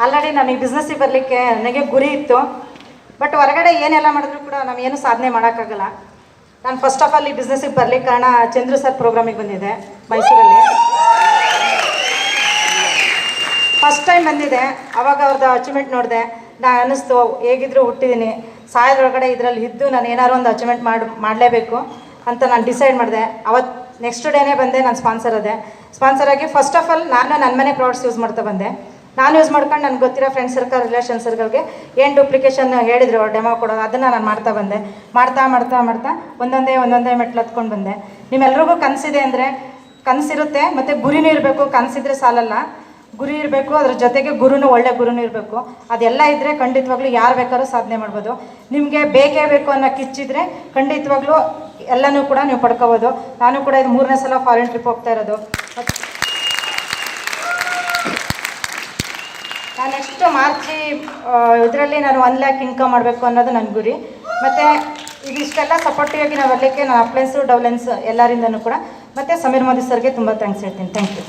Already ನಾನು ಈ ಬಿಸ್ನೆಸ್ಸಿಗೆ ಬರಲಿಕ್ಕೆ ನನಗೆ ಗುರಿ ಇತ್ತು. ಬಟ್ ಹೊರಗಡೆ ಏನೆಲ್ಲ ಮಾಡಿದ್ರು ಕೂಡ ನಾವೇನು ಸಾಧನೆ ಮಾಡೋಕ್ಕಾಗಲ್ಲ. ನಾನು ಫಸ್ಟ್ ಆಫ್ ಆಲ್ ಈ ಬಿಸ್ನೆಸ್ಸಿಗೆ ಬರಲಿಕ್ಕೆ ಕಾರಣ ಚಂದ್ರು ಸರ್ ಪ್ರೋಗ್ರಾಮಿಗೆ ಬಂದಿದ್ದೆ ಮೈಸೂರಲ್ಲಿ. ಫಸ್ಟ್ ಟೈಮ್ ಬಂದಿದೆ. ಆವಾಗ ಅವ್ರದ್ದು ಅಚೀವ್ಮೆಂಟ್ ನೋಡಿದೆ. ನಾನು ಅನ್ನಿಸ್ತು ಹೇಗಿದ್ರು ಹುಟ್ಟಿದ್ದೀನಿ, ಸಾಯೋದ್ರೊಳಗಡೆ ಇದರಲ್ಲಿ ಇದ್ದು ನಾನು ಏನಾದ್ರು ಒಂದು ಅಚೀವ್ಮೆಂಟ್ ಮಾಡಲೇಬೇಕು ಅಂತ ನಾನು ಡಿಸೈಡ್ ಮಾಡಿದೆ. ಅವತ್ತು ನೆಕ್ಸ್ಟ್ ಡೇನೇ ಬಂದೆ. ನಾನು ಸ್ಪಾನ್ಸರ್ ಆಗಿ ಫಸ್ಟ್ ಆಫ್ ಆಲ್ ನಾನು ನನ್ನ ಮನೆ ಪ್ರಾಡಕ್ಟ್ಸ್ ಯೂಸ್ ಮಾಡ್ತಾ ಬಂದೆ. ನಾನು ಯೂಸ್ ಮಾಡ್ಕೊಂಡು ನನಗೆ ಗೊತ್ತಿರೋ ಫ್ರೆಂಡ್ಸ್ ಸರ್ಕಲ್, ರಿಲೇಷನ್ ಸರ್ಕಲ್ಗೆ ಏನು ಡೂಪ್ಲಿಕೇಶನ್ ಹೇಳಿದ್ರು ಡೆಮೋ ಕೊಡೋದು, ಅದನ್ನು ನಾನು ಮಾಡ್ತಾ ಬಂದೆ. ಮಾಡ್ತಾ ಒಂದೊಂದೇ ಮೆಟ್ಲು ಹತ್ಕೊಂಡು ಬಂದೆ. ನಿಮ್ಮೆಲ್ರಿಗೂ ಕನಸಿದೆ ಅಂದರೆ ಕನಸಿರುತ್ತೆ, ಮತ್ತು ಗುರಿನೂ ಇರಬೇಕು. ಕನಸಿದ್ರೆ ಸಾಲಲ್ಲ, ಗುರಿ ಇರಬೇಕು. ಅದ್ರ ಜೊತೆಗೆ ಒಳ್ಳೆ ಗುರುನೂ ಇರಬೇಕು. ಅದೆಲ್ಲ ಇದ್ದರೆ ಖಂಡಿತವಾಗ್ಲೂ ಯಾರು ಬೇಕಾದ್ರೂ ಸಾಧನೆ ಮಾಡ್ಬೋದು. ನಿಮಗೆ ಬೇಕೇ ಬೇಕು ಅನ್ನೋ ಕಿಚ್ಚಿದ್ರೆ ಖಂಡಿತವಾಗ್ಲೂ ಎಲ್ಲನೂ ಕೂಡ ನೀವು ಪಡ್ಕೋಬೋದು. ನಾನು ಕೂಡ ಇದು 3ನೇ ಸಲ ಫಾರಿನ್ ಟ್ರಿಪ್ ಹೋಗ್ತಾ ಇರೋದು. ನಾನು ನೆಕ್ಸ್ಟ್ ಮಾರ್ಚ್ ಇದರಲ್ಲಿ ನಾನು 1 ಲ್ಯಾಕ್ ಇನ್ಕಮ್ ಮಾಡಬೇಕು ಅನ್ನೋದು ನನ್ನ ಗುರಿ. ಮತ್ತು ಇದಿಷ್ಟೆಲ್ಲ ಸಪೋರ್ಟಿವಾಗಿ ನಾವು ಬರಲಿಕ್ಕೆ ನಾನು ಅಪ್ಲೈನ್ಸು ಡೌಲೆನ್ಸ್ ಎಲ್ಲರಿಂದನೂ ಕೂಡ, ಮತ್ತು ಸಮೀರ್ ಮೋದಿ ಸರ್ಗೆ ತುಂಬ ಥ್ಯಾಂಕ್ಸ್ ಹೇಳ್ತೀನಿ. Thank you.